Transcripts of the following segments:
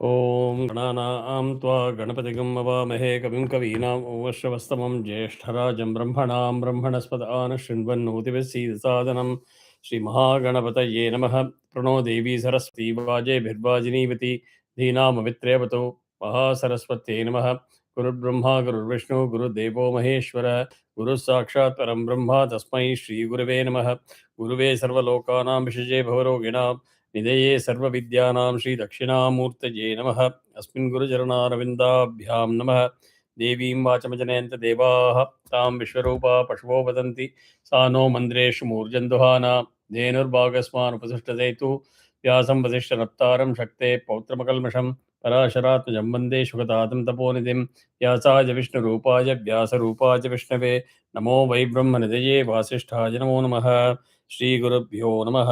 ॐ गणानां त्वा गणपतिगं मवामहे कविं कवीनाम् उपश्रवस्तमं ज्येष्ठराजं ब्रह्मणां ब्रह्मणस्पदान् शृण्वन्नोतिभिस्सीदसादनं श्रीमहागणपतये नमः। प्रणो देवी सरस्वती वाजेभिर्वाजिनीवती धीनामवित्रेवतो महासरस्वत्यै नमः। गुरुर्ब्रह्मा गुरुर्विष्णु गुरुर्देवो महेश्वर गुरुः साक्षात् परं ब्रह्म तस्मै श्रीगुरवे नमः। गुरुवे सर्वलोकानां विषजे भवरोगिणां निधये सर्वविद्यानां श्रीदक्षिणामूर्तये नमः। अस्मिन् गुरुचरणारविन्दाभ्यां नमः। देवीं वाचमजनयन्त देवाः तां विश्वरूपा पशवो वदन्ति सा नो मन्द्रेषु मूर्जन्दुहाना धेनुर्भागस्मानुपसृष्टसेतु व्यासं वसिष्ठनप्तारं शक्ते पौत्रमकल्मषं पराशरात्मजं वन्दे शुकतातं तपोनिधिं व्यासाय विष्णुरूपाय व्यासरूपाय विष्णवे नमो वै ब्रह्मनिधये वासिष्ठाय नमो नमः। श्रीगुरुभ्यो नमः।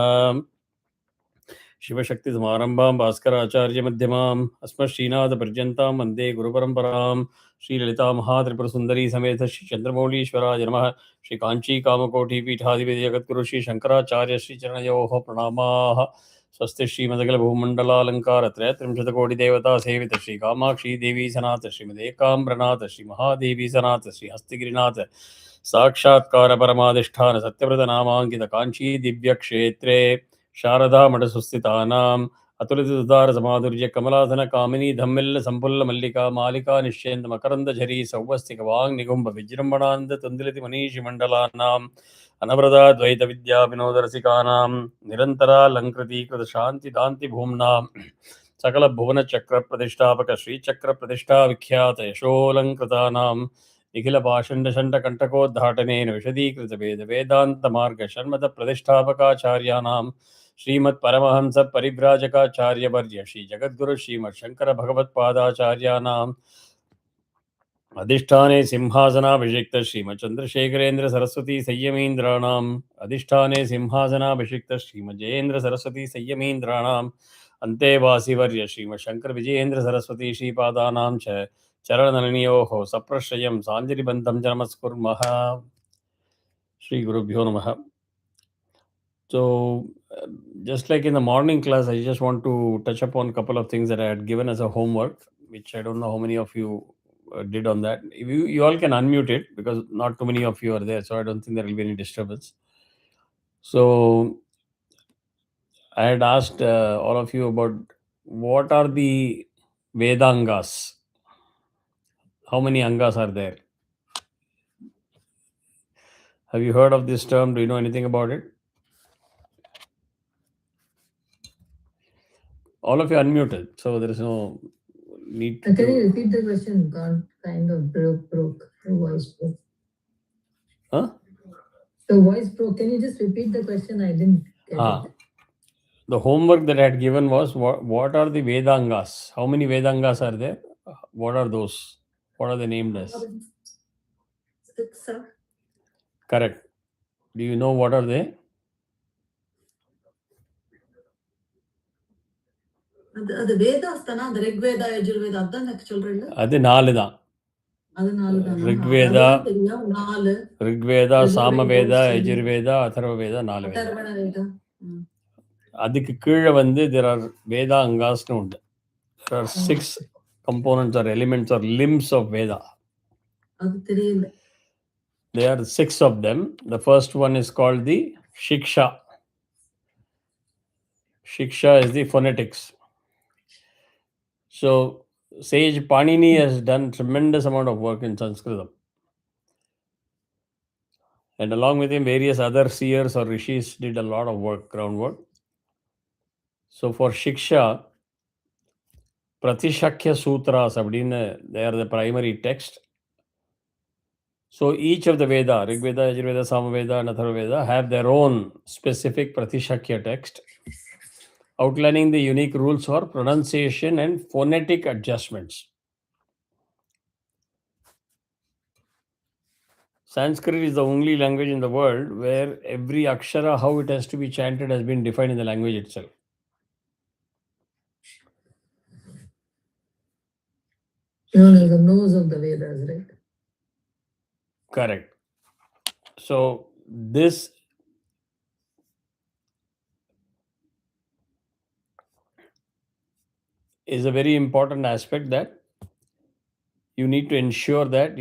शिवशक्तिसमारम्भां भास्कराचार्यमध्यमाम् अस्मश्रीनाथपर्यन्तां वन्दे गुरुपरम्परां श्रीललितामहात्रिपुरसुन्दरी समेत श्रीचन्द्रमौळीश्वराय नमः। श्रीकाञ्चीकामकोटिपीठाधिपति जगद्गुरु श्रीशङ्कराचार्य श्रीचरणयोः प्रणामाः। स्वस्ति श्रीमदखिलभूमण्डलालङ्कारत्रयत्रिंशत्कोटिदेवता सेवित श्रीकामाक्षी देवी सनाथ श्रीमदेकाम्रनाथ श्रीमहादेवी सनाथ श्रीहस्तिगिरिनाथ साक्षात्कार परमाधिष्ठान सत्यव्रतनामाङ्कित काञ्ची दिव्यक्षेत्रे शारदा मठसुस्थितानाम् अतुलितुदारसमाधुर्य कमलाधन कामिनी धम्मिल्ल सम्पुल्ल मल्लिका मालिका निश्चेन्द मकरन्दझरी सौवस्तिक वाङ्निगुम्ब विजृम्भणानन्द तुन्दिलिति मनीषि मण्डलानाम् अनवरदा द्वैत विद्या विनोदरसिकानां निरन्तरालङ्कृतीकृत शान्तिदान्ति भूम्नां सकल भुवन चक्र प्रतिष्ठापक श्रीचक्र प्रतिष्ठा विख्यात यशोलङ्कृतानां निखिल पाषण्ड षण्ड कंटकोद्घाटनेन विशदीकृत वेद वेदांत मार्ग षण्मत प्रतिष्ठापकाचार्याणां श्रीमत् परमहंस परिव्राजकाचार्य वर्य श्री जगद्गुरु श्रीमत् शंकर भगवत्पादाचार्याणां अधिष्ठाने सिंहासनाभिषिक्त श्रीमच्चंद्रशेखरेन्द्र सरस्वती संयमीन्द्राणाम् अधिष्ठाने सिंहासनाभिषिक्त श्रीमज्जयेन्द्र सरस्वती संयमीन्द्राणाम् अन्तेवासिवर्य श्रीमशंकर विजयेन्द्र सरस्वती श्रीपादानां च चरणनलिनयोः सप्रश्रयं साञ्जलिबन्धं च नमस्कुर्मः। श्रीगुरुभ्यो नमः. So, just like in the morning class, I just want to touch upon a couple of things that I had given as a homework, which I don't know how many of you did on that. If you all can unmute it because not too many of you are there, so I don't think there will be any disturbance. So, I had asked all of you about what are the Vedangas? How many Angas are there? Have you heard of this term? Do you know anything about it? All of you unmuted, so there is no need to. Can you repeat the question? God kind of broke. The voice broke. Huh? The voice broke. Can you just repeat the question? I didn't get it. The homework that I had given was what are the Vedangas? How many Vedangas are there? What are those? What are they named as? 6, sir. Correct. Do you know what are they? அது வேதாஸ் தானா? அந்த ரிக்வேதா யஜுர்வேதா அதான் எனக்கு சொல்றீங்க. அது 4 தான். அது 4 தான். ரிக்வேதா, தெரியும் 4. ரிக்வேதா, சாமவேதா, யஜுர்வேதா, அதர்வவேதா 4 வேதா. அதர்வணவேதா. அதுக்கு கீழே வந்து there are Vedangasனு உண்டு. There are 6 components or elements or limbs of Veda. அது தெரியல. There are 6 of them. The first one is called the Shiksha. Shiksha is the phonetics. So, sage Panini has done tremendous amount of work in Sanskritam. And along with him, various other seers or rishis did a lot of work, groundwork. So, for Shiksha, Pratishakya Sutras, they are the primary text. So, each of the Veda, Rigveda, Yajurveda, Samaveda, and Atharvaveda, have their own specific Pratishakya text, outlining the unique rules for pronunciation and phonetic adjustments. Sanskrit is the only language in the world where every akshara, how it has to be chanted, has been defined in the language itself. Known as the nose of the Vedas, right? Correct. So, this is a very important aspect that you need to ensure that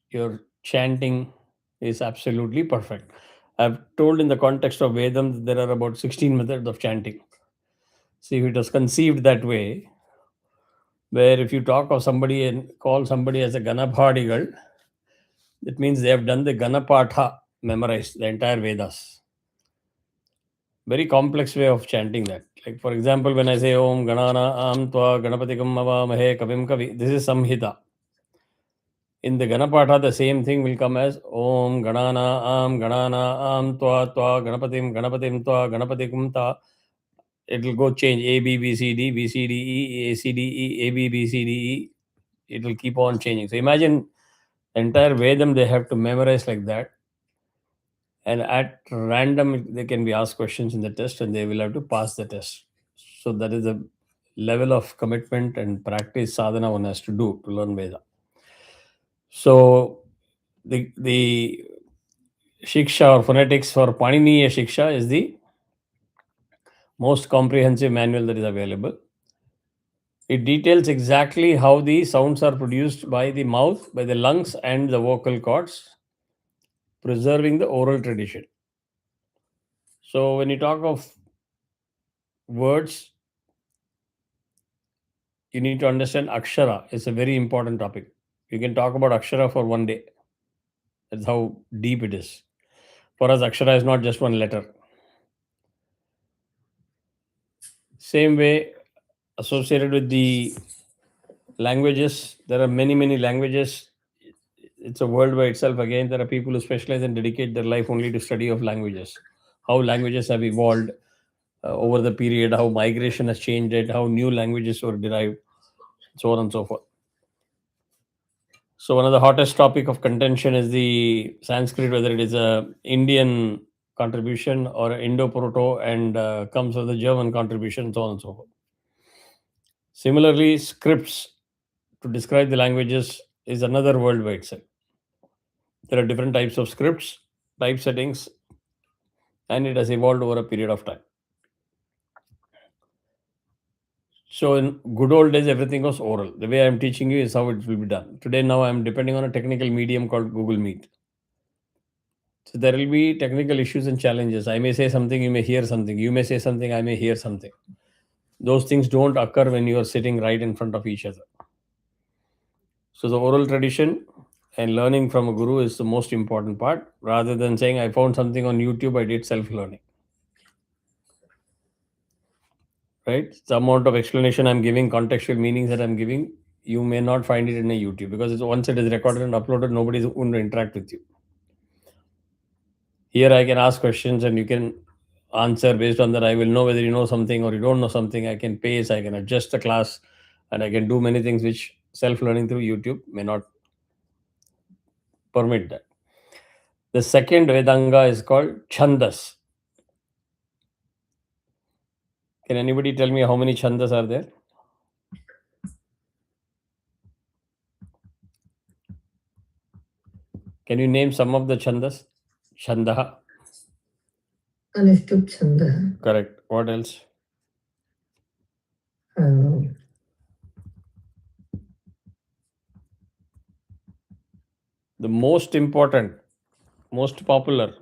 your chanting is absolutely perfect. I've told in the context of Vedam that there are about 16 methods of chanting. See, if it was conceived that way, where if you talk of somebody and call somebody as a Ganabhadigal, that means they have done the Ganapatha, memorized the entire Vedas. Very complex way of chanting that. Like, for example, when I say Om Ganana Am Tva Ganapatikam Avamahe Kavim Kavi, this is Samhita. In the Ganapatha, the same thing will come as Om Ganana Am Tva Tva Ganapatim Tva Ganapatikum Ta. It will go change A B B C D B C D E A C D E A B B C D E. It will keep on changing. So imagine entire Vedam they have to memorize like that, and at random they can be asked questions in the test, and they will have to pass the test. So that is a level of commitment and practice sadhana one has to do to learn Veda. So the Shiksha or phonetics for Paniniya Shiksha is the most comprehensive manual that is available. It details exactly how the sounds are produced by the mouth, by the lungs, and the vocal cords, preserving the oral tradition. So, when you talk of words, you need to understand Akshara. It's a very important topic. You can talk about Akshara for one day. That's how deep it is. For us, Akshara is not just one letter. Same way, associated with the languages, there are many, many languages. It's a world by itself. Again, there are people who specialize and dedicate their life only to study of languages, how languages have evolved over the period, how migration has changed it, how new languages were derived, so on and so forth. So one of the hottest topic of contention is the Sanskrit, whether it is a Indian contribution or Indo-Proto and comes with the German contribution, so on and so forth. Similarly, scripts to describe the languages is another world by itself. There are different types of scripts, typesettings, and it has evolved over a period of time. So in good old days, everything was oral. The way I'm teaching you is how it will be done. Today, now I'm depending on a technical medium called Google Meet. So there will be technical issues and challenges. I may say something, you may hear something. You may say something, I may hear something. Those things don't occur when you are sitting right in front of each other. So the oral tradition and learning from a guru is the most important part, rather than saying I found something on YouTube, I did self-learning. Right? The amount of explanation I'm giving, contextual meanings that I'm giving, you may not find it in a YouTube because once it is recorded and uploaded, nobody's going to interact with you. Here I can ask questions and you can answer based on that. I will know whether you know something or you don't know something. I can pace, I can adjust the class, and I can do many things which self-learning through YouTube may not permit that. The second Vedanga is called Chandas. Can anybody tell me how many Chandas are there? Can you name some of the Chandas? Chandaha. Anushtup Chanda. Correct. What else? Um, The most important, most popular,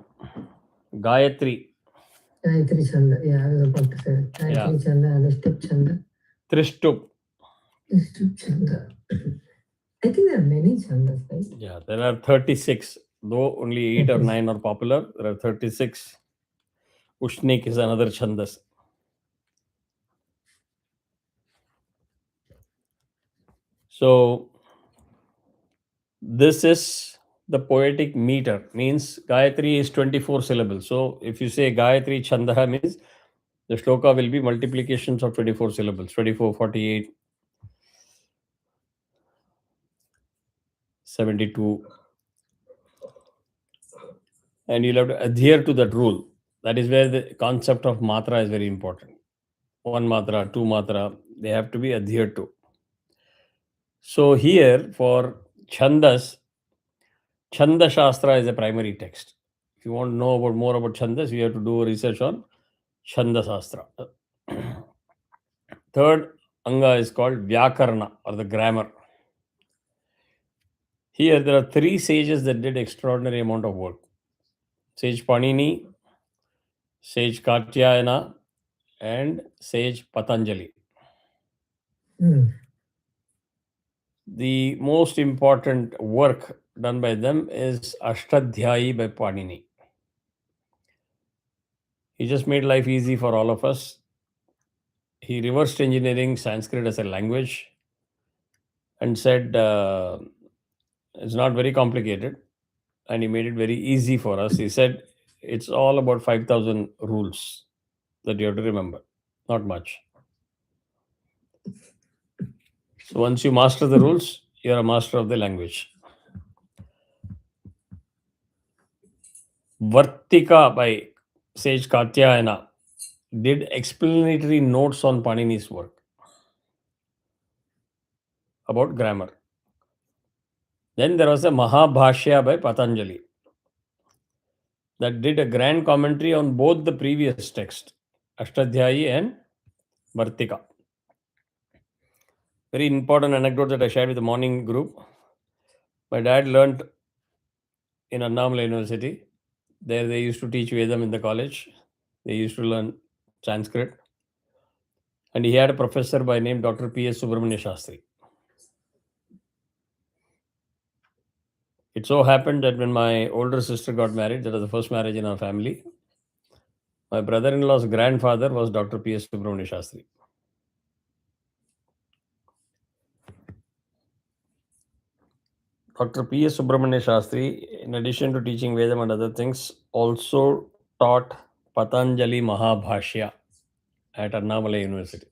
Gayatri. Gayatri Chanda. Yeah, I was about to say that. Gayatri Chanda, Anushtup Chanda. Trishtup. Anushtup Chanda. I think there are many chandas, right? Yeah, there are 36. Though only 8 or 9 are popular, there are 36. Ushnik is another Chandas. So, this is the poetic meter, means Gayatri is 24 syllables. So, if you say Gayatri Chandaha means the shloka will be multiplications of 24 syllables, 24, 48, 72. And you'll have to adhere to that rule. That is where the concept of matra is very important. One matra, two matra, they have to be adhered to. So here for Chandas, Chanda Shastra is a primary text. If you want to know about more about Chandas, you have to do research on Chanda Shastra. Third, anga is called Vyakarna or the grammar. Here there are three sages that did extraordinary amount of work. Sage Panini, Sage Katyayana, and Sage Patanjali. The most important work done by them is Ashtadhyayi by Panini. He just made life easy for all of us. He reversed engineering Sanskrit as a language and said it's not very complicated, and he made it very easy for us. He said it's all about 5,000 rules that you have to remember, not much. So once you master the rules, you're a master of the language. Vartika by Sage Katyayana did explanatory notes on Panini's work about grammar. Then there was a Mahabhashya by Patanjali that did a grand commentary on both the previous text, Ashtadhyayi and Vartika. Very important anecdote that I shared with the morning group. My dad learned in Annamala University. There they used to teach Vedam in the college. They used to learn Sanskrit. And he had a professor by name Dr. P.S. Subramanya Shastri. It so happened that when my older sister got married, that was the first marriage in our family, my brother-in-law's grandfather was Dr. P.S. Subramanya Shastri. Dr. P.S. Subramanya Shastri, in addition to teaching Vedam and other things, also taught Patanjali Mahabhashya at Annamala University.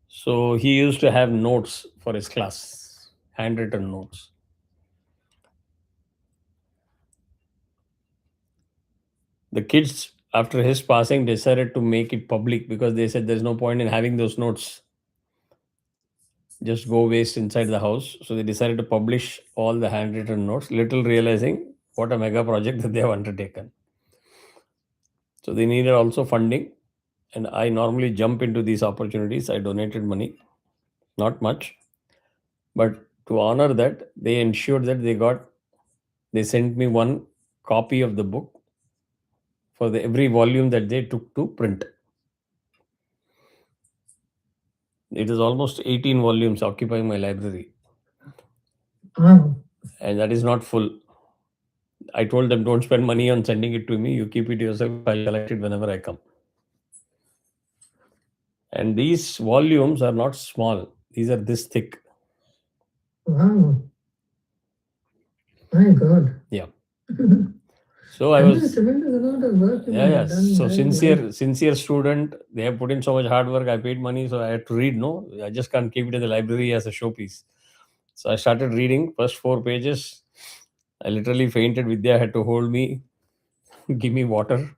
So he used to have notes for his class, handwritten notes. The kids, after his passing, decided to make it public because they said there's no point in having those notes. Just go waste inside the house. So they decided to publish all the handwritten notes, little realizing what a mega project that they have undertaken. So they needed also funding. And I normally jump into these opportunities. I donated money, not much. But to honor that, they ensured that they sent me one copy of the book for every volume that they took to print. It is almost 18 volumes occupying my library. And that is not full. I told them, don't spend money on sending it to me. You keep it yourself. I'll collect it whenever I come. And these volumes are not small. These are this thick. Wow. My God. Yeah. So I was tremendous amount of work you yeah. have done. So sincere student. They have put in so much hard work. I paid money, so I had to read. No, I just can't keep it in the library as a showpiece. So I started reading first 4 pages. I literally fainted. Vidya had to hold me, give me water.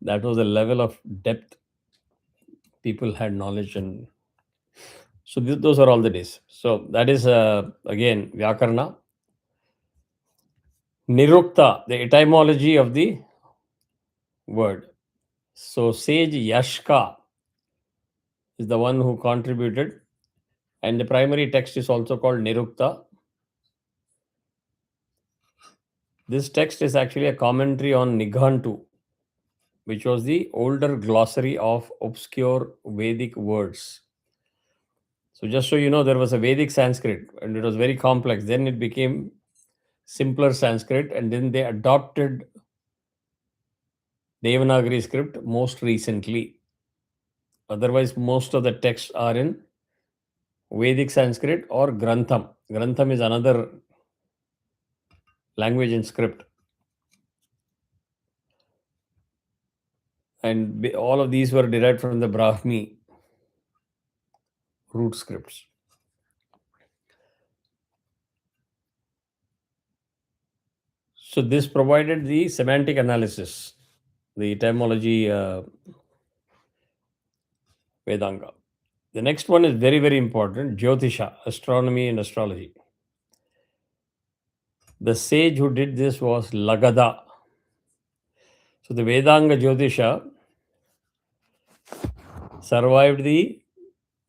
That was the level of depth people had knowledge. And so those are all the days. So that is again Vyakarna. Nirukta, the etymology of the word. So sage Yashka is the one who contributed, and the primary text is also called Nirukta. This text is actually a commentary on Nighantu, which was the older glossary of obscure Vedic words. So just so you know, there was a Vedic Sanskrit and it was very complex. Then it became simpler Sanskrit, and then they adopted Devanagari script most recently. Otherwise, most of the texts are in Vedic Sanskrit or Grantham. Grantham is another language and script. And all of these were derived from the Brahmi root scripts. So this provided the semantic analysis, the etymology Vedanga. The next one is very, very important, Jyotisha, astronomy and astrology. The sage who did this was Lagada. So the Vedanga Jyotisha survived the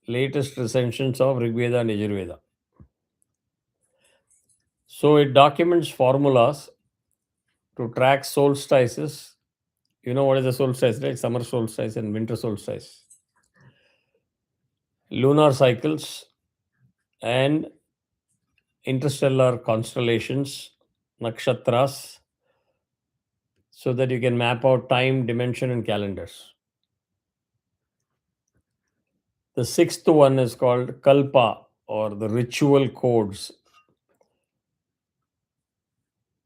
latest recensions of Rigveda and Yajurveda. So it documents formulas to track solstices. You know what is a solstice, right? Summer solstice and winter solstice. Lunar cycles and interstellar constellations, nakshatras, so that you can map out time, dimension, and calendars. The sixth one is called Kalpa, or the ritual codes.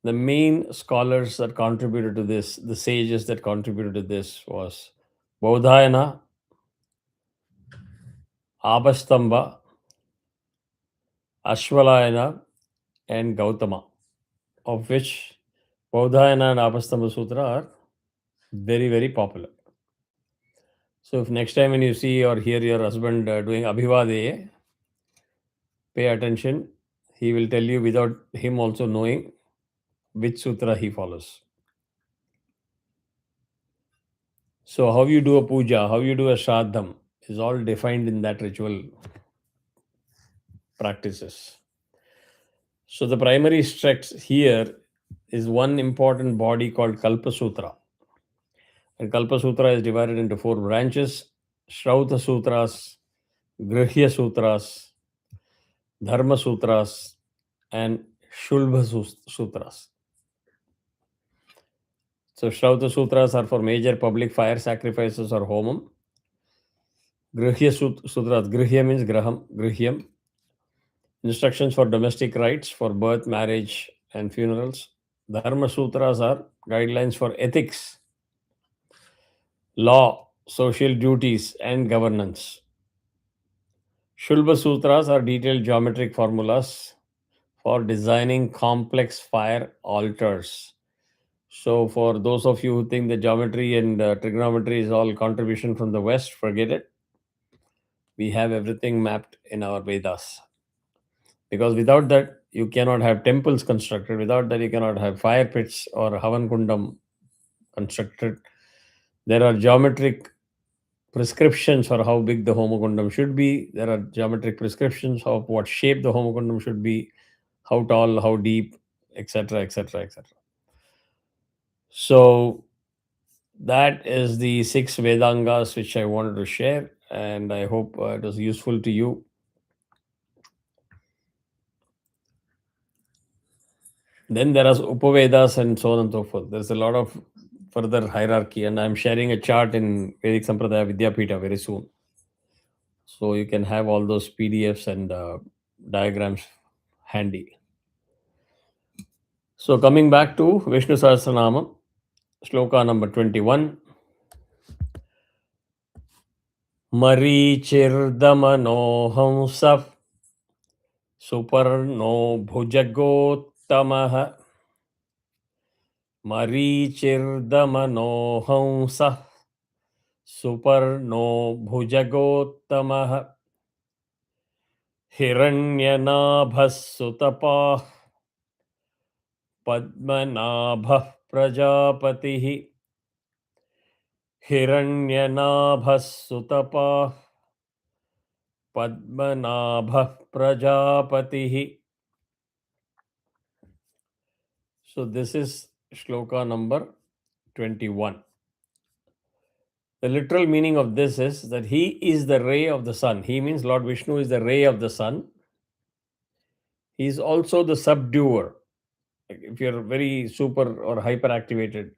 The main scholars that contributed to this, the sages that contributed to this, was Bodhayana, Abhastamba, Ashwalayana, and Gautama, of which Bodhayana and Abhastamba Sutra are very, very popular. So if next time when you see or hear your husband doing Abhivade, pay attention. He will tell you without him also knowing which sutra he follows. So how you do a puja, how you do a shraddham is all defined in that ritual practices. So the primary text here is one important body called Kalpa Sutra. And Kalpa Sutra is divided into four branches: Shrauta Sutras, Grihya Sutras, Dharma Sutras, and Shulbha Sutras. So Shrauta Sutras are for major public fire sacrifices or homam. Grihya Sutras, Grihya means Graham, Grihyam. Instructions for domestic rites, for birth, marriage, and funerals. Dharma Sutras are guidelines for ethics, law, social duties, and governance. Shulba Sutras are detailed geometric formulas for designing complex fire altars. So, for those of you who think that geometry and trigonometry is all contribution from the West, forget it. We have everything mapped in our Vedas. Because without that, you cannot have temples constructed. Without that, you cannot have fire pits or Havan Kundam constructed. There are geometric prescriptions for how big the Homokundam should be. There are geometric prescriptions of what shape the Homokundam should be, how tall, how deep, etc., etc., etc. So that is the six Vedangas which I wanted to share, and I hope it was useful to you. Then there are Upavedas and so on and so forth. There's a lot of further hierarchy, and I'm sharing a chart in Vedic Sampradaya Vidyapita very soon. So you can have all those PDFs and diagrams handy. So coming back to Vishnu Sahasranamam, Shloka number 21. Marichirdamanohamsaf Suparno Bhujagottamah. Marichirdamanohamsaf Suparno Bhujagottamah. Hiranyanaಭಃ Padmanabhah Prajapatihi. Hiranyanaಭಃ Padmanabhah Prajapatihi. So this is shloka number 21. The literal meaning of this is that he is the ray of the sun. He means Lord Vishnu is the ray of the sun. He is also the subduer. If you're very super or hyperactivated,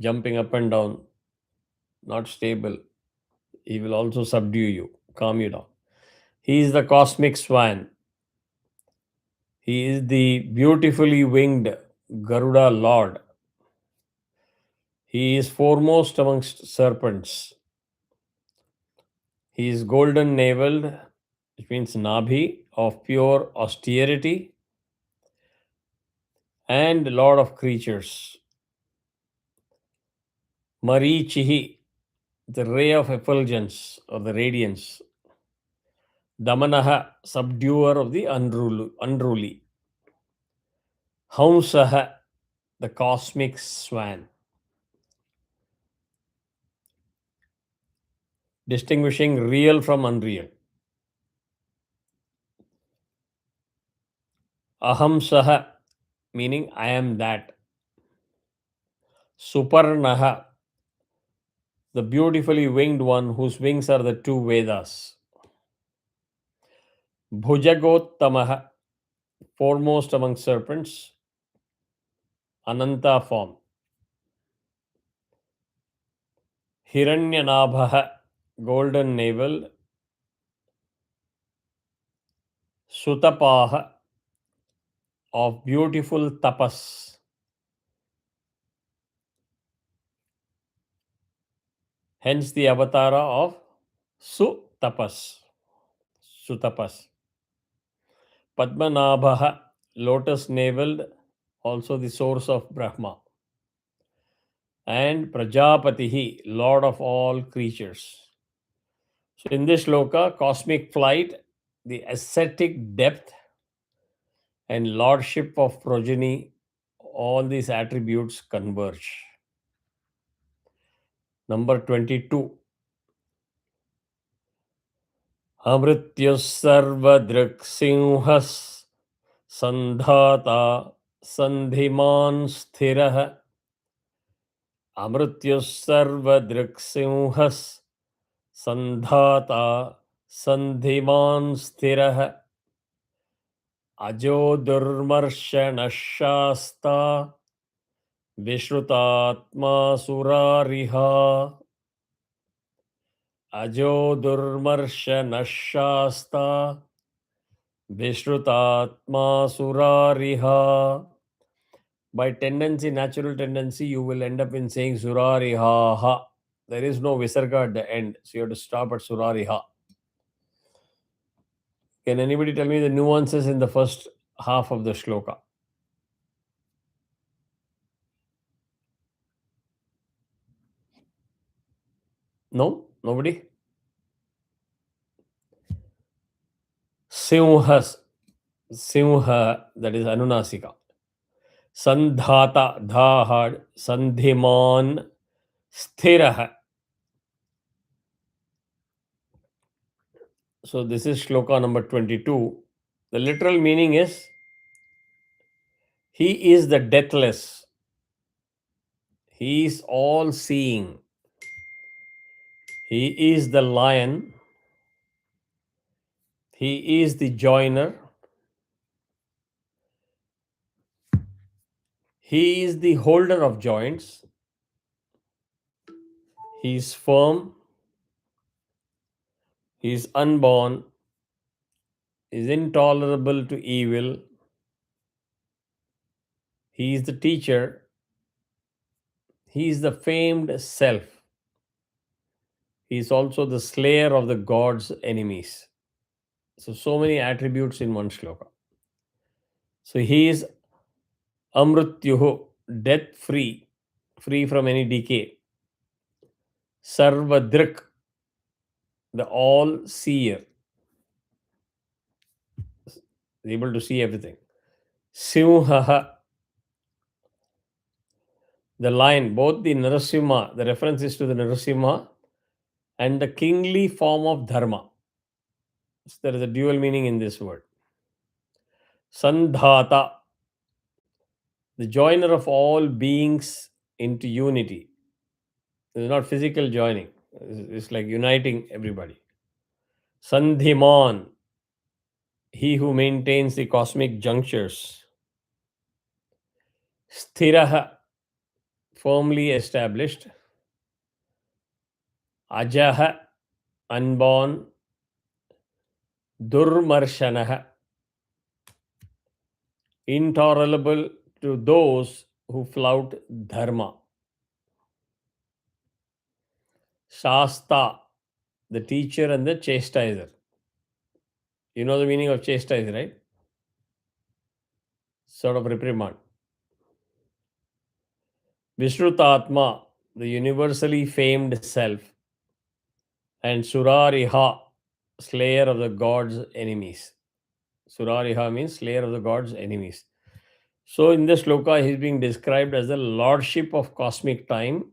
jumping up and down, not stable, he will also subdue you, calm you down. He is the cosmic swan. He is the beautifully winged Garuda Lord. He is foremost amongst serpents. He is golden naveled, which means Nabhi, of pure austerity, and Lord of creatures. Marichihi, the ray of effulgence or the radiance. Damanaha, subduer of the unruly. Hamsaha, the cosmic swan. distinguishing real from unreal. Aham saha, meaning I am that. Suparnaha, the beautifully winged one whose wings are the two Vedas. Bhujagottamaha, foremost among serpents. Ananta form. Hiranyanabha, golden navel. Sutapaha, of beautiful tapas. Hence the avatara of Sutapas. Sutapas. Padmanabha, lotus naveled, also the source of Brahma. And Prajapatihi, Lord of all creatures. So in this shloka, cosmic flight, the ascetic depth, and lordship of progeny, all these attributes converge. Number 22. Amrityus sarvadriksinhas sandhata sandhiman sthirah. Amrityus sarvadriksinhas sandhata sandhiman sthirah. Ajo durmarshanashasta vishrutatma surariha. Ajo durmarshanashasta vishrutatma surariha. By tendency, natural tendency, you will end up in saying surariha ha. There is no visarga at the end, so you have to stop at surariha. Can anybody tell me the nuances in the first half of the shloka? No? Nobody? Simhas. Simha, that is Anunasika. Sandhata, dha hard. Sandhiman, sthirah. So this is shloka number 22. The literal meaning is He is the deathless. He is all seeing. He is the lion. He is the joiner. He is the holder of joints. He is firm. He is unborn. He is intolerable to evil. He is the teacher. He is the famed self. He is also the slayer of the God's enemies. So many attributes in one shloka. So he is Amrutyuhu, death free, free from any decay. Sarvadrik, the all seer, able to see everything. Simhaha, the lion, both the Narasimha, the reference is to the Narasimha, and the kingly form of Dharma. So there is a dual meaning in this word. Sandhata, the joiner of all beings into unity. It is not physical joining, it's like uniting everybody. Sandhiman, he who maintains the cosmic junctures. Sthiraha, firmly established. Ajaha, unborn. Durmarshanaha, intolerable to those who flout dharma. Shasta, the teacher and the chastiser. You know the meaning of chastise, right? Sort of reprimand. Vishrutatma, the universally famed self. And Surariha, slayer of the god's enemies. Surariha means slayer of the god's enemies. So in this shloka, he is being described as the lordship of cosmic time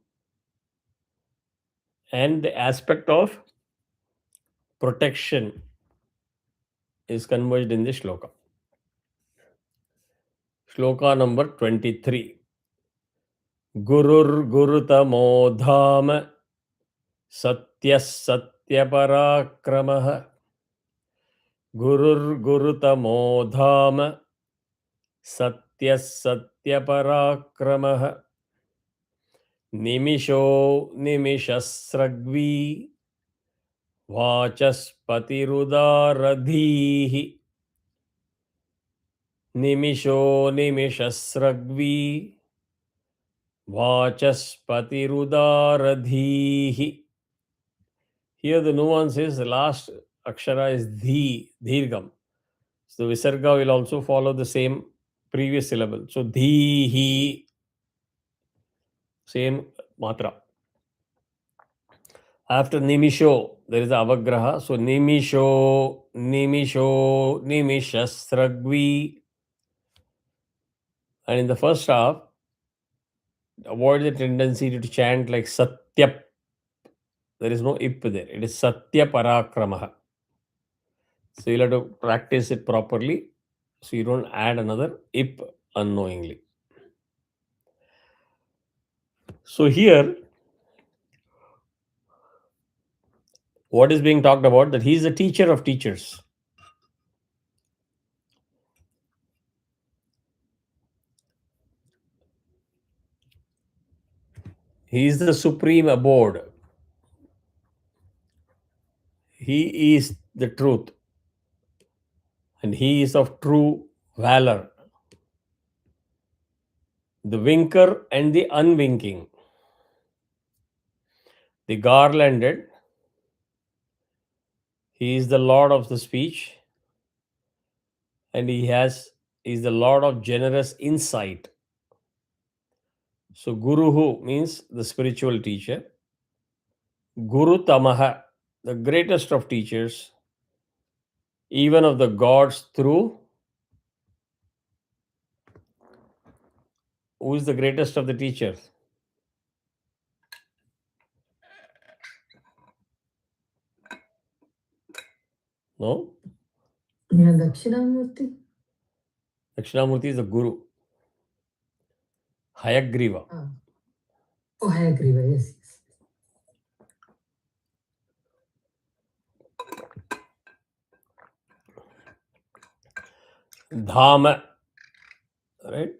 and the aspect of protection is converged in this shloka. Shloka number 23. Gurur Gurutamo Dhama Satyas Satyaparakramaha Gurur Gurutamo Dhama Satyas Satyaparakramaha Nimisho Nimishasragvi Vachaspatirudaradhihi Nimisho Nimishasragvi Vachaspatirudaradhihi. Here the nuance is the last akshara is dirgham. So visarga will also follow the same previous syllable. So dhihi, same matra. After nimisho, there is a avagraha. So nimisho, nimishasragvi. And in the first half, avoid the tendency to chant like satyap. There is no ip there. It is satya parakramaha. So you'll have to practice it properly so you don't add another ip unknowingly. So here, what is being talked about? That he is the teacher of teachers. He is the supreme abode. He is the truth. And he is of true valor. The winker and the unwinking. The garlanded. He is the Lord of the speech. And he is the Lord of generous insight. So Guruhu means the spiritual teacher. Guru Tamaha, the greatest of teachers, even of the gods through. Who is the greatest of the teachers? No? Yeah, Dakshinamurti. Dakshinamurti is the Guru. Hayagriva. Oh, Hayagriva, yes. Dhama. Right?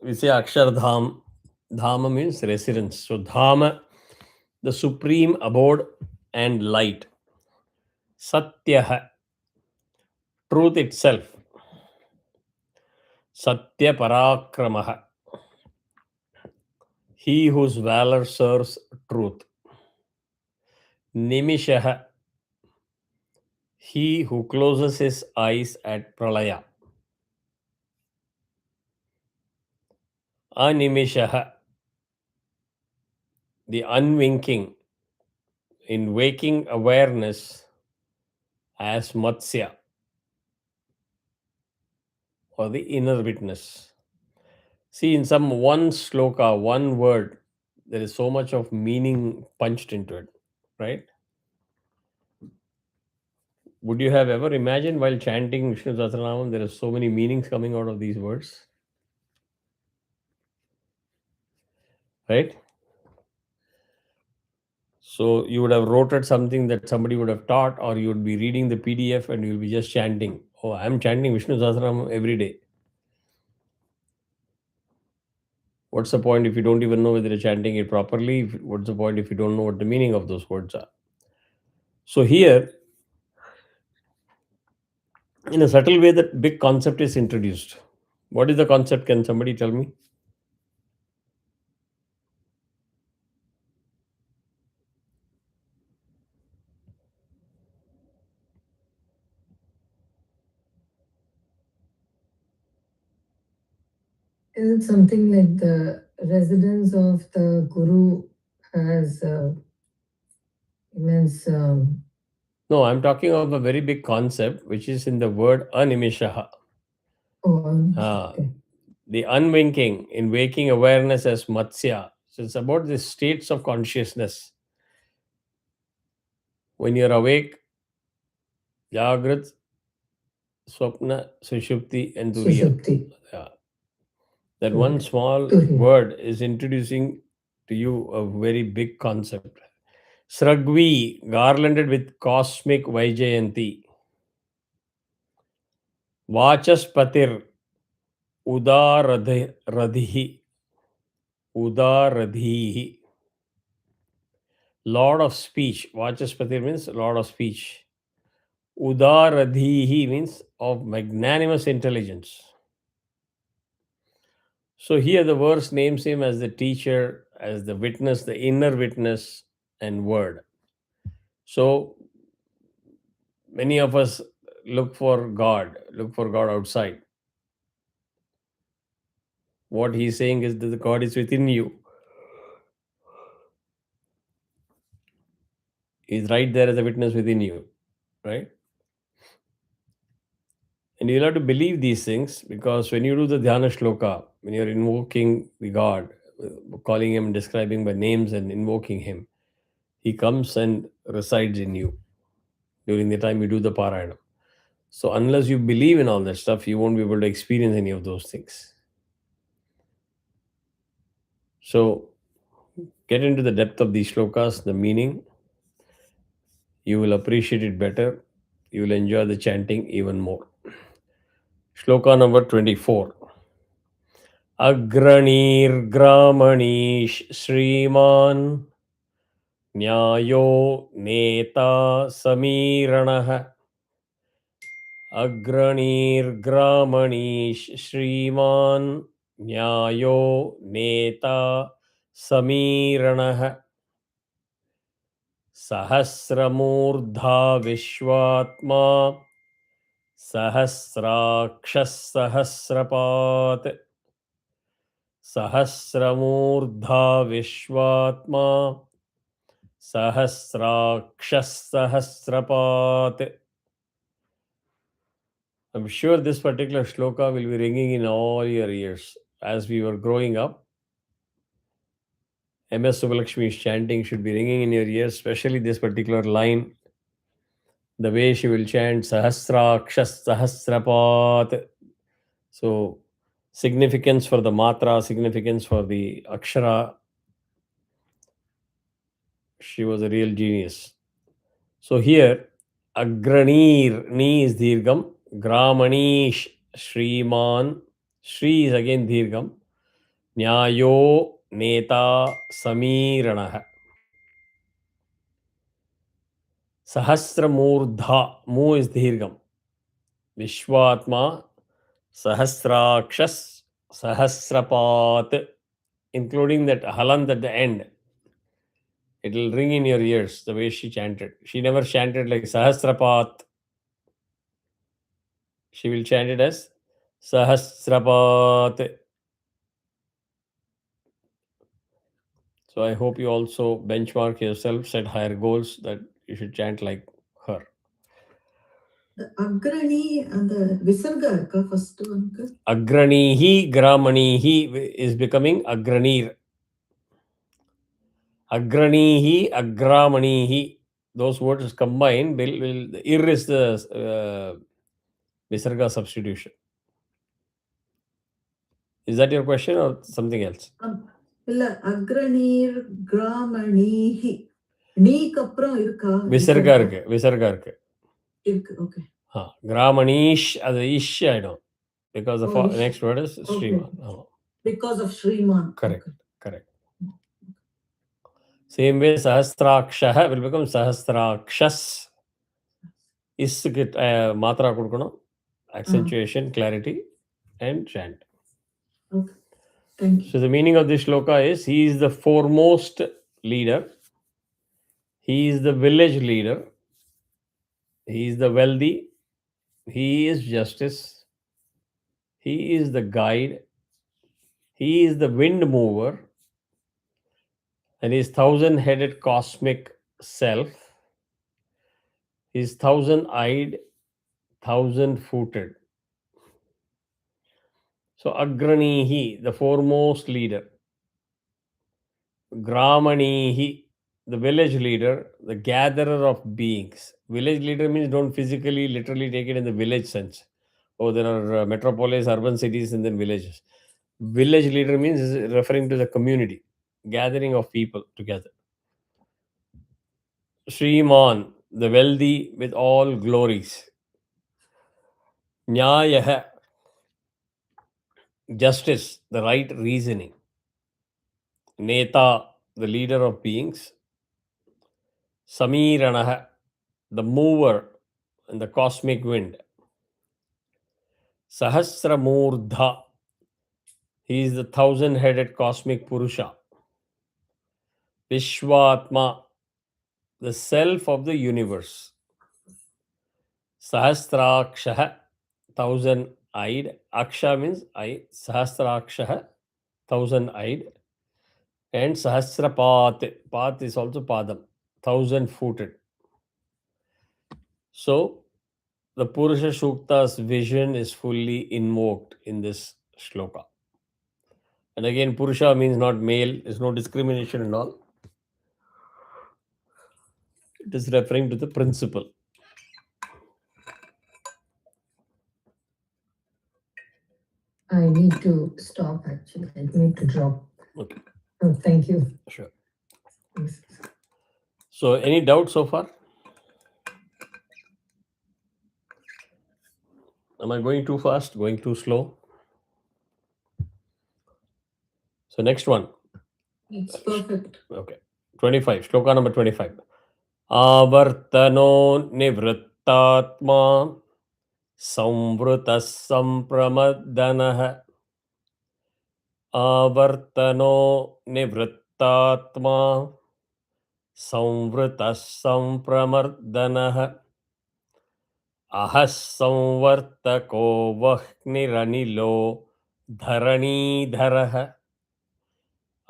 We say Akshardham. Dhama means residence. So Dhama, the supreme abode and light. Satyaha, truth itself. Satya Parakramaha, he whose valor serves truth. Nimishaha, he who closes his eyes at pralaya. Animishaha, the unwinking, in waking awareness as Matsya, or the inner witness. See, in some one shloka, one word, there is so much of meaning punched into it, right? Would you have ever imagined while chanting Vishnu Sahasranamam, there are so many meanings coming out of these words? Right? So you would have wrote something that somebody would have taught, or you would be reading the PDF and you'll be just chanting. Oh, I'm chanting Vishnu Sahasranamam every day. What's the point if you don't even know whether you're chanting it properly? What's the point if you don't know what the meaning of those words are? So here, in a subtle way, that big concept is introduced. What is the concept? Can somebody tell me? Is it something like the residence of the Guru has immense? No, I'm talking of a very big concept, which is in the word animishaha. Okay. The unwinking, in waking awareness as Matsya. So it's about the states of consciousness. When you're awake, Jagrat, Swapna, Sushupti, and Turiya. Sushupti. Yeah. That one small Turiya. word is introducing to you a very big concept. Sragvi, garlanded with cosmic Vaijayanti. Vachaspatir, Udaradhihi, Udaradhihi. Lord of speech. Vachaspatir means Lord of speech. Udaradhihi means of magnanimous intelligence. So here the verse names him as the teacher, as the witness, the inner witness, and word. So many of us look for God outside. What he's saying is that the God is within you. He's right there as a witness within you, right? And you'll have to believe these things, because when you do the Dhyana Shloka, when you're invoking the God, calling him, describing by names and invoking him, he comes and resides in you during the time you do the Parayana. So unless you believe in all that stuff, you won't be able to experience any of those things. So get into the depth of these shlokas, the meaning. You will appreciate it better. You will enjoy the chanting even more. Shloka number 24. Agranirgramanish Sriman Nyayo Neta Samiranah. Agranirgramanish Sriman Nyayo Neta Samiranah. Sahasramurdha Vishwatma Sahasrakshas Sahasrapat. Sahasramurdha Vishwatma Sahasrakshas Sahasrapat. I'm sure this particular shloka will be ringing in all your ears. As we were growing up, MS Subbalakshmi's chanting should be ringing in your ears, especially this particular line. The way she will chant Sahasrakshas Sahasrapat. So, significance for the matra, significance for the akshara. She was a real genius. So here, Agranir, Ni is Dirgam, Gramanish, Shriman, Shri is again Dirgam, Nyayo, Neta, Samiranah, Sahasramurdha, Mu is Dirgam, Vishwatma, Sahasrakshas, Sahasrapat, including that halant at the end. It will ring in your ears the way she chanted. She never chanted like Sahasrapat. She will chant it as Sahasrapat. So I hope you also benchmark yourself, set higher goals that you should chant like her. The Agrani and the Visarga first one. Agranihi, Gramanihi is becoming Agranir. Agranihi, Agramanihi. Those words combined will the ir is the Visarga substitution. Is that your question or something else? இல்ல அக்ரநீர் கிராமணீஹி நீக்கு அப்புறம் இருக்கா விசர்கா இருக்கு இருக்கு okay கிராமணீஷ் அது இஷ் ஆயிடும் because the next word is Sriman. Because of Sriman. Correct. Same way Sahasraksha will become Sahasrakshas. Is matra கொடுக்கணும், accentuation, clarity, and chant. Okay. Thank you. So the meaning of this shloka is he is the foremost leader. He is the village leader. He is the wealthy. He is justice. He is the guide. He is the wind mover. And his thousand-headed cosmic self. His thousand-eyed, thousand-footed. So Agranihi, the foremost leader. Gramanihi, the village leader, the gatherer of beings. Village leader means don't physically literally take it in the village sense. Oh, there are metropolis, urban cities, and then villages. Village leader means is referring to the community, gathering of people together. Shriman, the wealthy with all glories. Nyayah, justice, the right reasoning. Neta, the leader of beings. Samiranaha, the mover and the cosmic wind. Sahasramurdha, he is the thousand-headed cosmic Purusha. Vishwatma, the self of the universe. Sahasraksha, thousand-eyed. Aksha means eye. Sahasraksha, thousand-eyed. And Sahasrapat, Pat is also Padam, thousand-footed. So, the Purusha Sukta's vision is fully invoked in this shloka. And again, Purusha means not male, there's no discrimination and all. It is referring to the principle. I need to stop actually. I need to drop. Okay. Oh, thank you. Sure. Thanks. So, any doubt so far? Am I going too fast? Going too slow? So, next one. It's perfect. Okay. 25. Shloka number 25. Avartano nivrittatma samvrutas sampramaddanah. Avartano nivrittatma samvrutas sampramardanah. Ahas samvartako vahniranilo dharanidharah.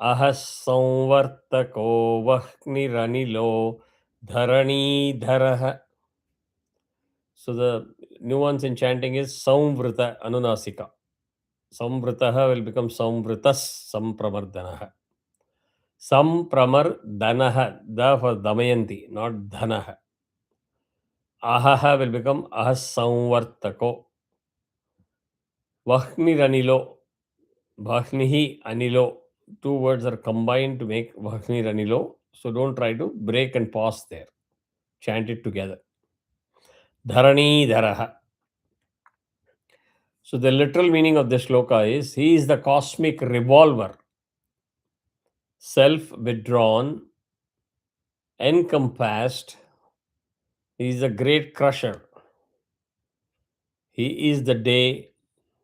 Ahas samvartako vahniranilo dharanidharah. So the nuance in chanting is samvrita anunasika. Samvritaha will become samvritas sampramardanaha. Sampramardanaha, da for Damayanti, not dhanaha. Ahaha will become ahas samvartako. Vahniranilo, Vahnihi Anilo. Two words are combined to make Vahniranilo. So don't try to break and pause there. Chant it together. Dharani Dharaha. So the literal meaning of this shloka is he is the cosmic revolver, self withdrawn, encompassed. He is the great crusher. He is the day.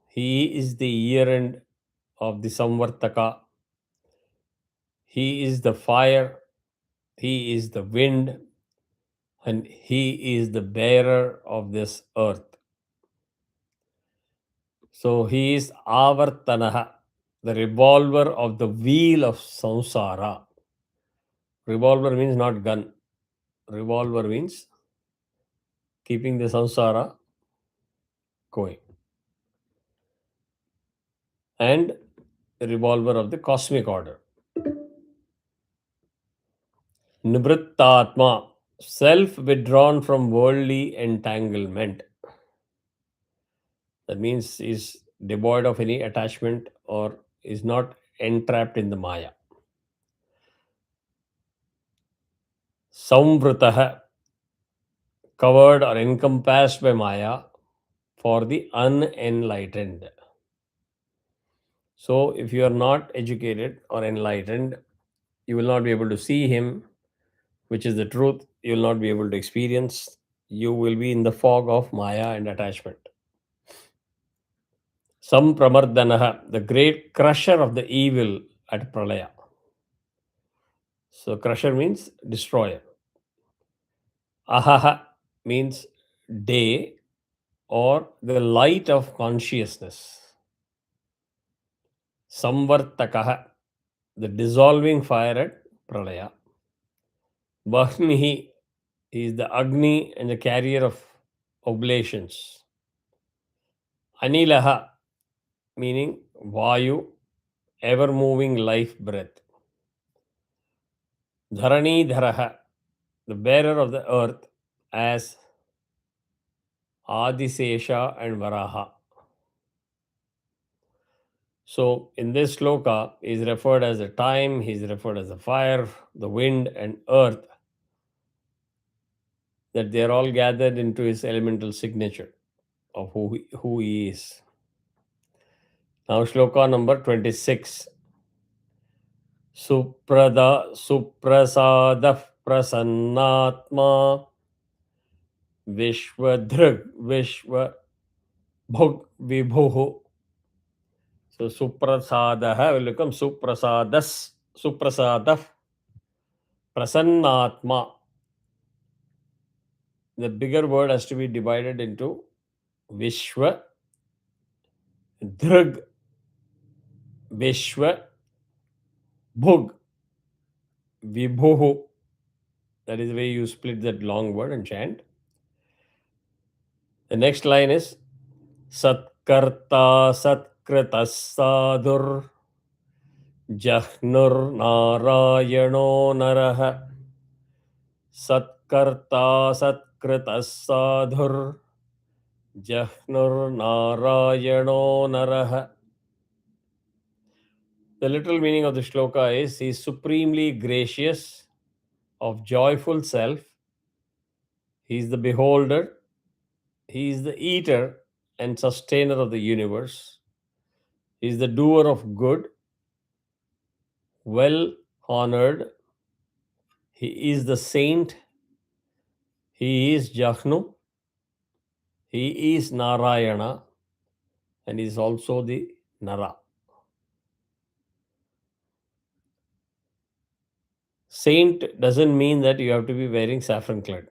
He is the year end of the Samvartaka. He is the fire. He is the wind. And he is the bearer of this earth. So he is Avartanaha, the revolver of the wheel of samsara. Revolver means not gun. Revolver means keeping the samsara going. And the revolver of the cosmic order. Nivrittatma, self withdrawn from worldly entanglement. That means is devoid of any attachment or is not entrapped in the Maya. Samvritaha, covered or encompassed by Maya for the unenlightened. So, if you are not educated or enlightened, you will not be able to see him, which is the truth. You will not be able to experience. You will be in the fog of Maya and attachment. Sampramardanaha, the great crusher of the evil at Pralaya. So, crusher means destroyer. Ahaha means day or the light of consciousness. Samvartakaha, the dissolving fire at Pralaya. Vahnihi is the Agni and the carrier of oblations. Anilaha, meaning Vayu, ever moving life breath. Dharanidharaha, the bearer of the earth, as Adisesha and Varaha. So in this shloka, he is referred as the time, he is referred as the fire, the wind, and earth, that they are all gathered into his elemental signature of who he is. Now, shloka number 26. Suprasada prasannatma Vishwadhrug Vishwabhug Vibhuhu. So Suprasadaha will become Suprasada Prasannatma. The bigger word has to be divided into Vishwa, Dhrug, Vishwa, Bhug, Vibhuhu. That is the way you split that long word and chant. The next line is Satkarta Satkrita Sadhur Jahnur Narayano Naraha. Satkarta Satkrita Sadhur Jahnur Narayano Naraha. The literal meaning of the shloka is he is supremely gracious, of joyful self. He is the beholder. He is the eater and sustainer of the universe. He is the doer of good, well honored. He is the saint. He is Jahnu. He is Narayana. And he is also the Nara. Saint doesn't mean that you have to be wearing saffron clad.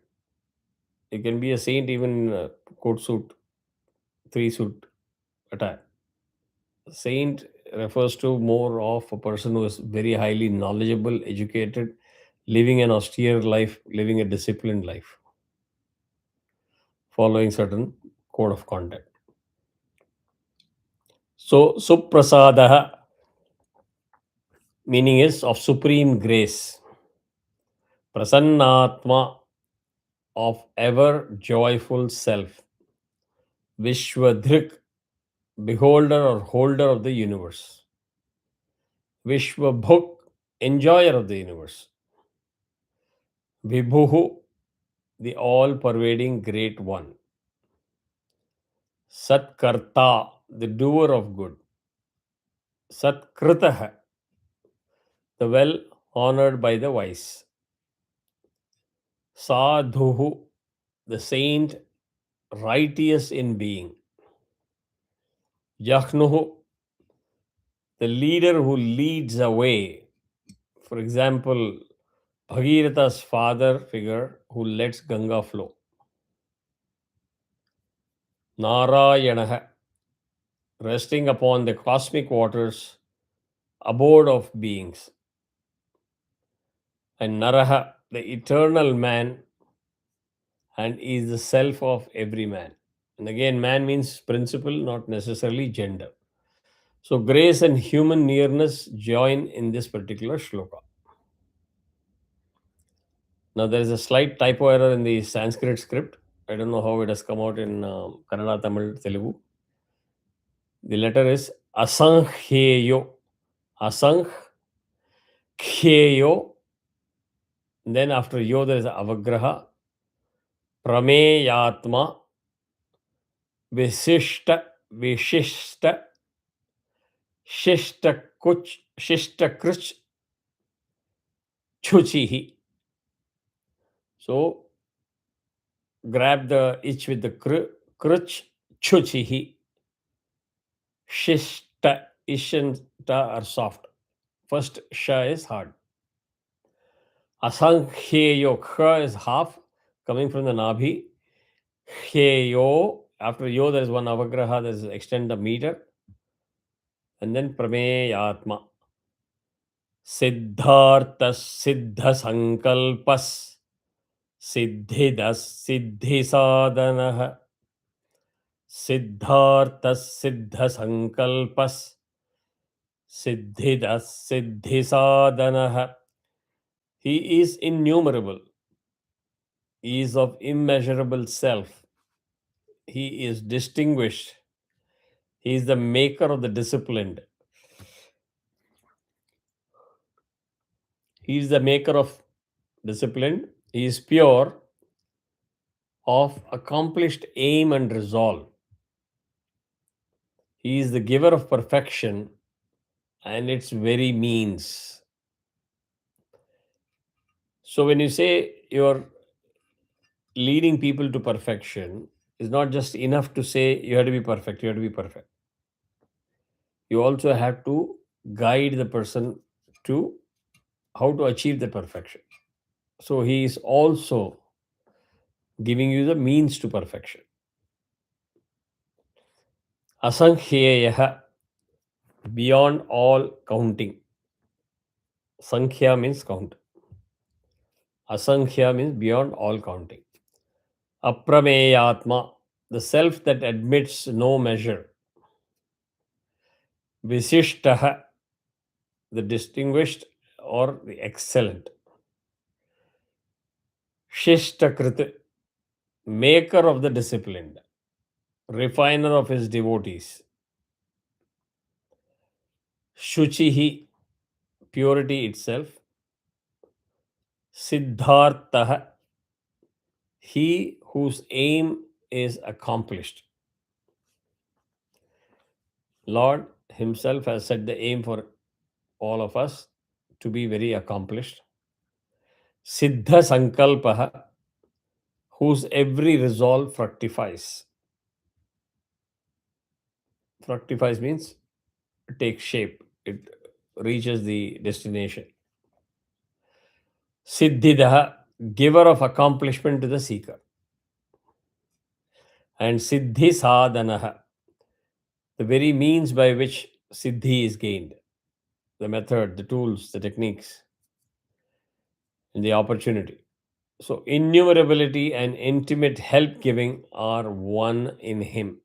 You can be a saint even in a coat suit, three suit attire. Saint refers to more of a person who is very highly knowledgeable, educated, living an austere life, living a disciplined life, following certain code of conduct. So, Suprasadaha meaning is of supreme grace. Prasannatma of ever joyful self. Vishwadhrik, beholder or holder of the universe. Vishwabhuk, enjoyer of the universe. Vibhuhu, the all pervading great one. Satkarta, the doer of good. Satkritaha, the well honored by the wise. Sadhuhu, the saint, righteous in being. Jahnuhu, the leader who leads away. For example, Bhagirath's father figure who lets Ganga flow. Narayanaha, resting upon the cosmic waters, abode of beings. And Naraha, the eternal man, and is the self of every man. And again, man means principle, not necessarily gender. So, grace and human nearness join in this particular shloka. Now, there is a slight typo error in the Sanskrit script. I don't know how it has come out in Kannada, Tamil, Telugu. The letter is Asankhyeyo. Asankhyeyo. Then after yo, there is avagraha. Prameyatma. Visishta. Vishishta. Shishtakuch. Shishtakruch. Chuchihi. So grab the ich with the kruch. Chuchihi. Shishta. Ish and ta are soft. First sha is hard. Asankhyeyo, kha is half coming from the nabhi. Hyeyo, after yo there is one avagraha, there is extend the meter. And then prameyatma. Siddhartas siddha sankalpas. Siddhidas siddhi sadhanah. Siddhartas siddha sankalpas. Siddhidas siddhi sadhanah. He is innumerable. He is of immeasurable self. He is distinguished. He is the maker of the disciplined. He is the maker of discipline. He is pure, of accomplished aim and resolve. He is the giver of perfection and its very means. So when you say you're leading people to perfection, it's not just enough to say you have to be perfect, you have to be perfect. You also have to guide the person to how to achieve the perfection. So he is also giving you the means to perfection. Asankhyeya, beyond all counting. Sankhya means count. Asankhya means beyond all counting. Aprameyatma, the self that admits no measure. Visishtaha, the distinguished or the excellent. Shishtakrit, maker of the disciplined, refiner of his devotees. Shuchihi, purity itself. Siddhartha, he whose aim is accomplished. Lord himself has set the aim for all of us to be very accomplished. Siddha Sankalpaha, whose every resolve fructifies. Fructifies means it takes shape, it reaches the destination. Siddhidaha, giver of accomplishment to the seeker. And Siddhi Sadhanaha, the very means by which Siddhi is gained. The method, the tools, the techniques, and the opportunity. So, innumerability and intimate help giving are one in him.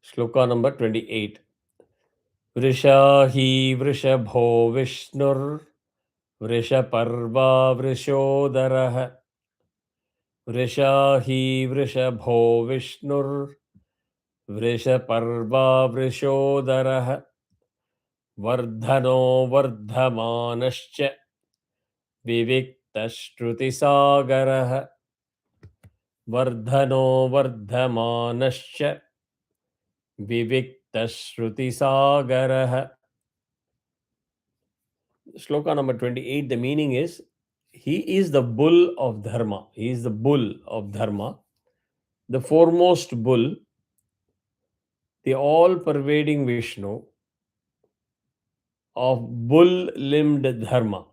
Shloka number 28. Vrishahi vrishabho vishnur vrishaparva vrishodaraha vrishahi vrishabho vishnur vrishaparva vrishodaraha vardhano vardhamanascha viviktashrutisagaraha vardhano vardhamanascha viviktashrutisagaraha. Shloka number 28, the meaning is he is the bull of dharma. He is the bull of dharma, the foremost bull, the all pervading Vishnu of bull limbed dharma,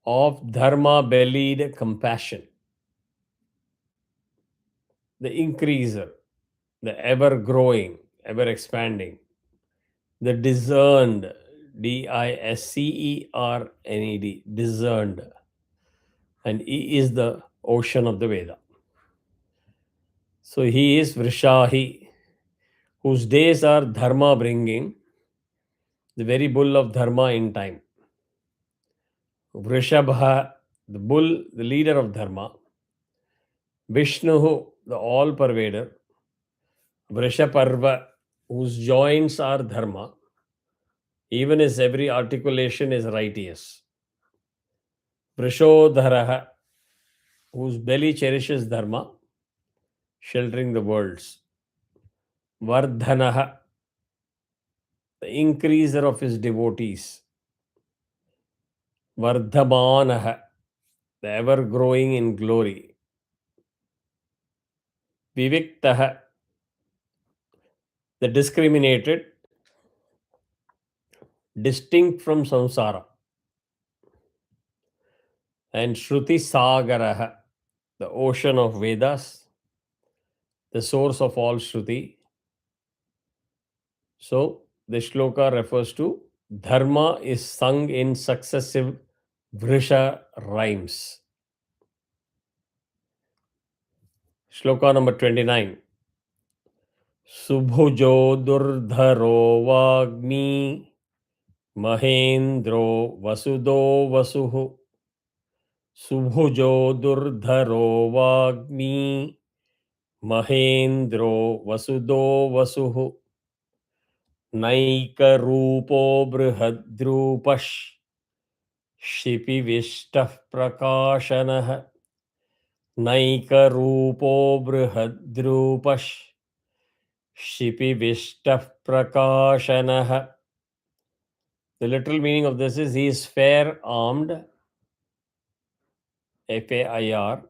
of dharma bellied compassion, the increaser, the ever growing, ever expanding, the discerned, discerned, discerned, and he is the ocean of the Veda. So he is Vrishahi, whose days are dharma bringing, the very bull of dharma in time. Vrishabha, the bull, the leader of dharma. Vishnu, the all pervader. Vrishaparva, whose joints are dharma, even his every articulation is righteous. Vrishodharaha, whose belly cherishes dharma, sheltering the worlds. Vardhanaha, the increaser of his devotees. Vardhamanaha, the ever growing in glory. Viviktaha, the discriminated, distinct from samsara. And Shruti Sagaraha, the ocean of Vedas, the source of all Shruti. So, the shloka refers to dharma is sung in successive vrisha rhymes. Shloka number 29. सुभुजो दुर्धरो वाग्मी महेन्द्रो वसुदो वसुः सुभुजो दुर्धरो वाग्मी महेन्द्रो वसुदो वसुः नैकरूपो बृहद्रूपः क्षिपिविष्टः प्रकाशनः नैकरूपो बृहद्रूपः क्षिपिविष्टः प्रकाशनः. The literal meaning of this is he is fair armed, FAIR.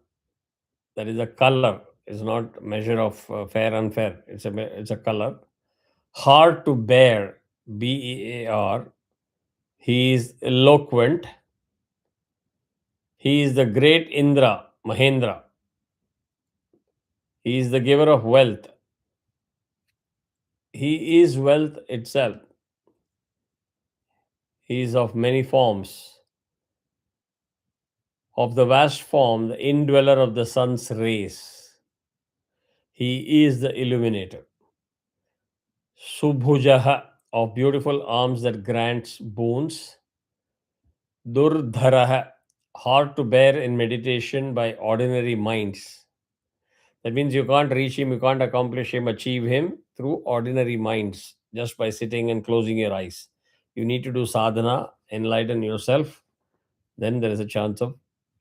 That is a color. It's not measure of fair unfair. It's a color. Hard to bear, BEAR. He is eloquent. He is the great Indra, Mahendra. He is the giver of wealth. He is wealth itself. He is of many forms. Of the vast form, the indweller of the sun's rays. He is the illuminator. Subhujaha, of beautiful arms that grants boons. Durdharaha, hard to bear in meditation by ordinary minds. That means you can't reach him, you can't accomplish him, achieve him through ordinary minds just by sitting and closing your eyes. You need to do sadhana, enlighten yourself, then there is a chance of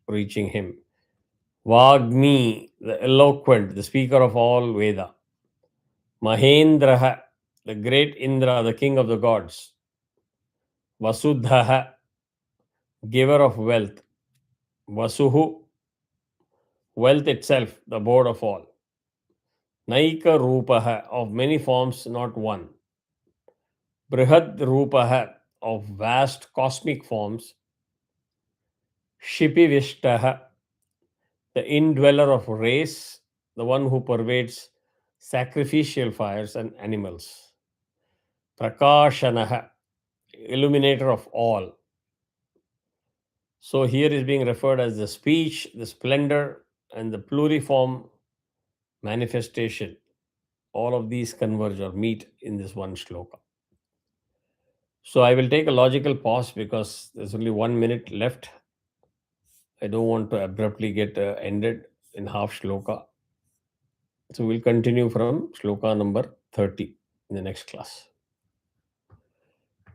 reaching him. Vagni, the eloquent, the speaker of all Veda. Mahendraha, the great Indra, the king of the gods. Vasudhaha, giver of wealth. Vasuhu, wealth itself, the board of all. Naika Rupaha, of many forms, not one. Brihad Rupaha, of vast cosmic forms. Shipi Vishtaha, the indweller of race, the one who pervades sacrificial fires and animals. Prakashanaha, illuminator of all. So here is being referred as the speech, the splendor, and the pluriform manifestation. All of these converge or meet in this one shloka. So I will take a logical pause because there's only 1 minute left. I don't want to abruptly get ended in half shloka. So we'll continue from shloka number 30 in the next class.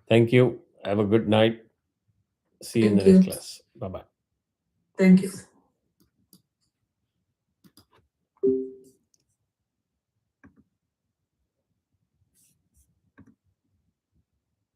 Thank you. Have a good night. See you in the Thank next you. class. Bye bye. Thank you.